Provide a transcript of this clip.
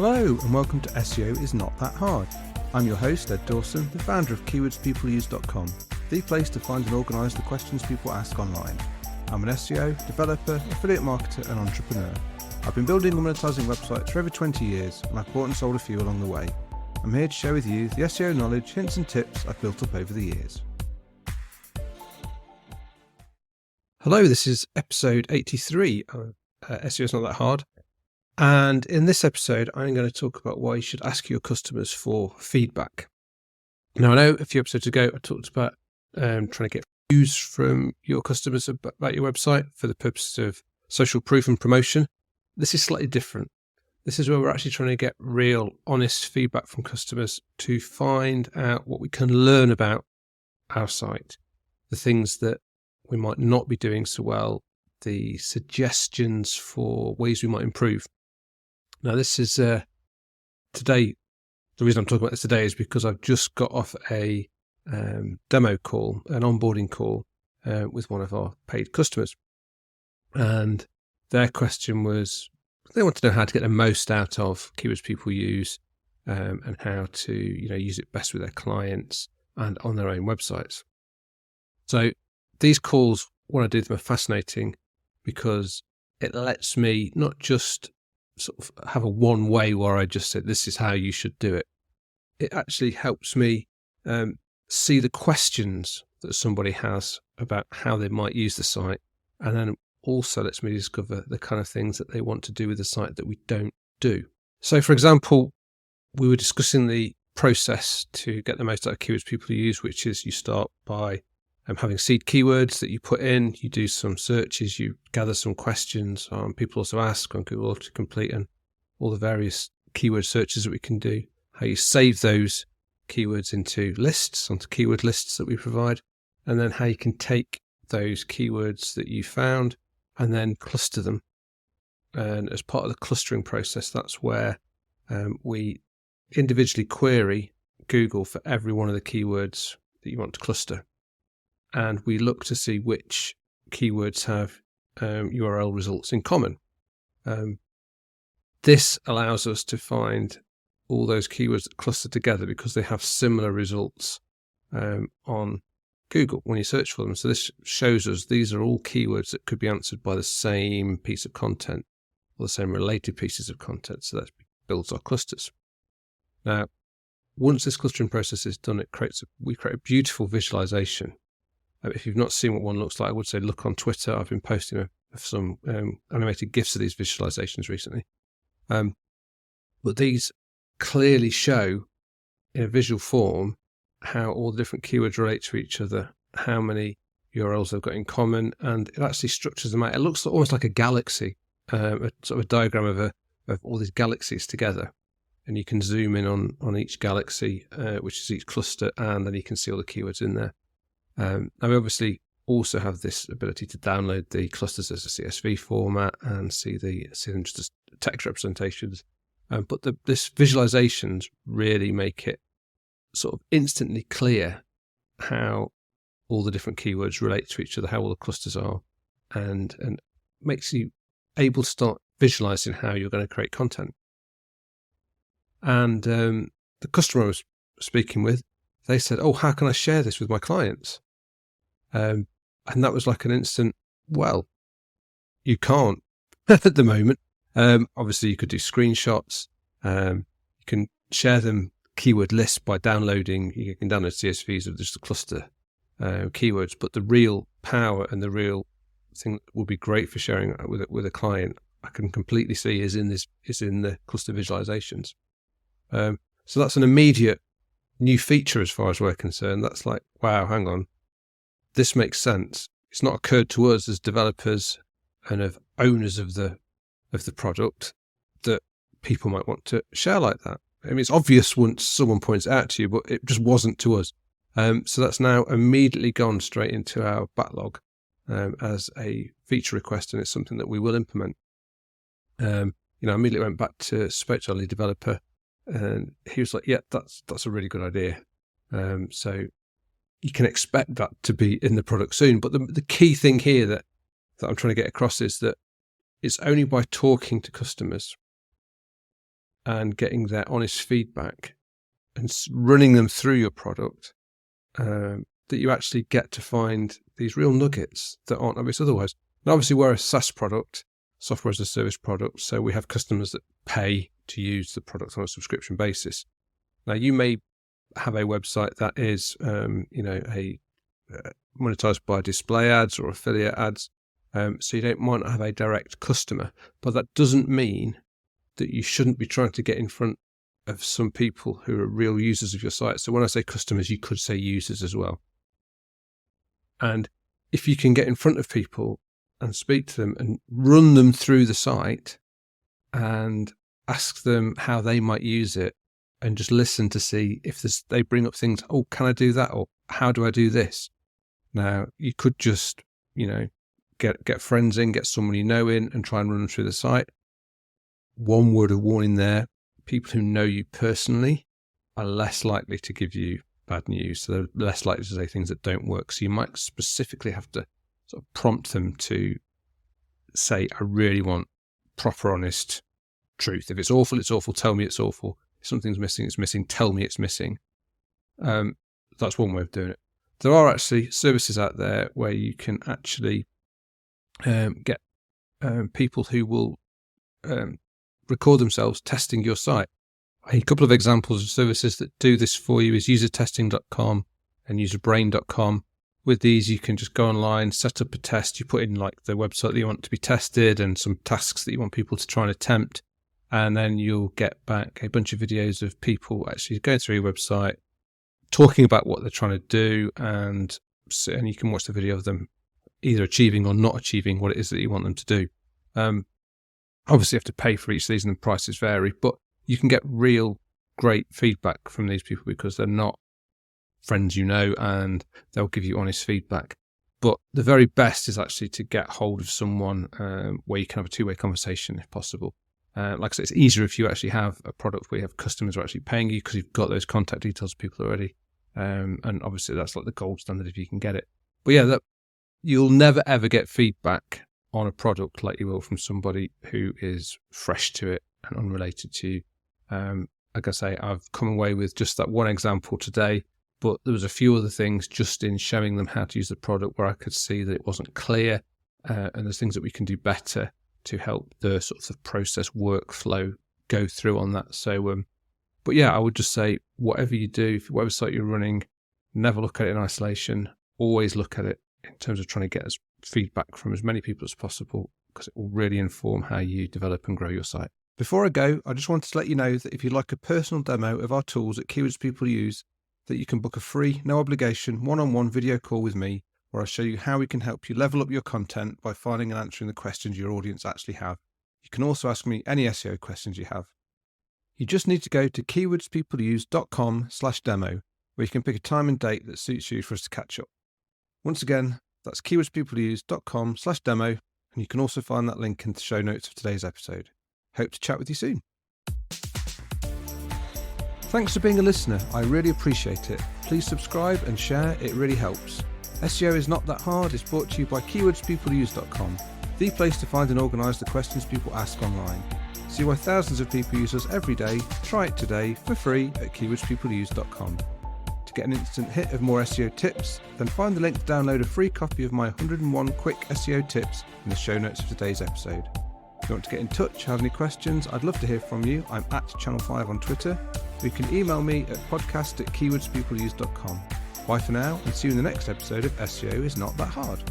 Hello and welcome to SEO is Not That Hard. I'm your host, Ed Dawson, the founder of keywordspeopleuse.com, the place to find and organise the questions people ask online. I'm an SEO, developer, affiliate marketer and entrepreneur. I've been building and monetising websites for over 20 years and I've bought and sold a few along the way. I'm here to share with you the SEO knowledge, hints and tips I've built up over the years. Hello, this is episode 83 of SEO is Not That Hard. And in this episode, I'm going to talk about why you should ask your customers for feedback. Now, I know a few episodes ago, I talked about trying to get views from your customers about your website for the purposes of social proof and promotion. This is slightly different. This is where we're actually trying to get real, honest feedback from customers to find out what we can learn about our site, the things that we might not be doing so well, the suggestions for ways we might improve. Now, this is today. The reason I'm talking about this today is because I've just got off a demo call, an onboarding call with one of our paid customers. And their question was, they want to know how to get the most out of keywords people use and how to use it best with their clients and on their own websites. So these calls, when I do them, are fascinating because it lets me not just sort of have a one way where I just said, this is how you should do it. It actually helps me see the questions that somebody has about how they might use the site. And then also lets me discover the kind of things that they want to do with the site that we don't do. So for example, we were discussing the process to get the most out of keywords people use, which is you start by having seed keywords that you put in, you do some searches, you gather some questions. People also ask on Google to complete and all the various keyword searches that we can do, how you save those keywords into lists, onto keyword lists that we provide, and then how you can take those keywords that you found and then cluster them. And as part of the clustering process, that's where we individually query Google for every one of the keywords that you want to cluster. And we look to see which keywords have URL results in common. This allows us to find all those keywords that cluster together because they have similar results on Google when you search for them. So this shows us these are all keywords that could be answered by the same piece of content or the same related pieces of content. So that builds our clusters. Now, once this clustering process is done, we create a beautiful visualization. If you've not seen what one looks like, I would say look on Twitter. I've been posting some animated GIFs of these visualizations recently. But these clearly show in a visual form how all the different keywords relate to each other, how many URLs they've got in common, and it actually structures them out. It looks almost like a galaxy, a sort of a diagram of all these galaxies together. And you can zoom in on each galaxy, which is each cluster, and then you can see all the keywords in there. Now we obviously also have this ability to download the clusters as a CSV format and see them just as text representations. But this visualizations really make it sort of instantly clear how all the different keywords relate to each other, how all the clusters are, and makes you able to start visualizing how you're going to create content. And the customer I was speaking with, they said, "Oh, how can I share this with my clients?" And that was like an instant, well, you can't at the moment. Obviously, you could do screenshots. You can share them keyword lists by downloading. You can download CSVs of just the cluster keywords. But the real power and the real thing that would be great for sharing with a client, I can completely see is in the cluster visualizations. So that's an immediate new feature as far as we're concerned. That's like, wow, hang on. This makes sense. It's not occurred to us as developers and of owners of the product that people might want to share like that. I mean, it's obvious once someone points it out to you, but it just wasn't to us. So that's now immediately gone straight into our backlog as a feature request, and it's something that we will implement. I immediately went back to spoke to our lead developer, and he was like, "Yeah, that's a really good idea." So you can expect that to be in the product soon. But the key thing here that I'm trying to get across is that it's only by talking to customers and getting their honest feedback and running them through your product, that you actually get to find these real nuggets that aren't obvious otherwise. And obviously, we're a SaaS product, software as a service product, so we have customers that pay to use the product on a subscription basis. Now, you may have a website that is, monetized by display ads or affiliate ads, so you don't want to have a direct customer, but that doesn't mean that you shouldn't be trying to get in front of some people who are real users of your site. So when I say customers, you could say users as well. And if you can get in front of people and speak to them and run them through the site and ask them how they might use it, and just listen to see if they bring up things, oh, can I do that? Or how do I do this? Now, you could just, get friends in, get someone you know in and try and run them through the site. One word of warning there, people who know you personally are less likely to give you bad news. So they're less likely to say things that don't work. So you might specifically have to sort of prompt them to say, I really want proper, honest truth. If it's awful, it's awful. Tell me it's awful. If something's missing, it's missing. Tell me it's missing. That's one way of doing it. There are actually services out there where you can actually get people who will record themselves testing your site. A couple of examples of services that do this for you is usertesting.com and userbrain.com. With these, you can just go online, set up a test. You put in like the website that you want to be tested and some tasks that you want people to try and attempt. And then you'll get back a bunch of videos of people actually going through your website, talking about what they're trying to do, and you can watch the video of them either achieving or not achieving what it is that you want them to do. Obviously, you have to pay for each of these and the prices vary, but you can get real great feedback from these people because they're not friends and they'll give you honest feedback. But the very best is actually to get hold of someone where you can have a two-way conversation if possible. Like I said, it's easier if you actually have a product where you have customers who are actually paying you because you've got those contact details of people already. And obviously that's like the gold standard if you can get it. But yeah, you'll never ever get feedback on a product like you will from somebody who is fresh to it and unrelated to you. Like I say, I've come away with just that one example today, but there was a few other things just in showing them how to use the product where I could see that it wasn't clear, and there's things that we can do better to help the sort of the process workflow go through on that. So, but yeah, I would just say whatever you do, if your website you're running, never look at it in isolation. Always look at it in terms of trying to get feedback from as many people as possible, because it will really inform how you develop and grow your site. Before I go, I just wanted to let you know that if you'd like a personal demo of our tools at Keywords People Use, that you can book a free, no obligation, one-on-one video call with me, where I'll show you how we can help you level up your content by finding and answering the questions your audience actually have. You can also ask me any SEO questions you have. You just need to go to keywordspeopleuse.com/demo, where you can pick a time and date that suits you for us to catch up. Once again, that's keywordspeopleuse.com/demo, and you can also find that link in the show notes of today's episode. Hope to chat with you soon. Thanks for being a listener. I really appreciate it. Please subscribe and share. It really helps. SEO is not that hard. It's brought to you by keywordspeopleuse.com, the place to find and organise the questions people ask online. See why thousands of people use us every day. Try it today for free at keywordspeopleuse.com. To get an instant hit of more SEO tips, then find the link to download a free copy of my 101 quick SEO tips in the show notes of today's episode. If you want to get in touch, have any questions, I'd love to hear from you. I'm at Channel5 on Twitter. You can email me at podcast@keywordspeopleuse.com. Bye for now, and see you in the next episode of SEO is Not That Hard.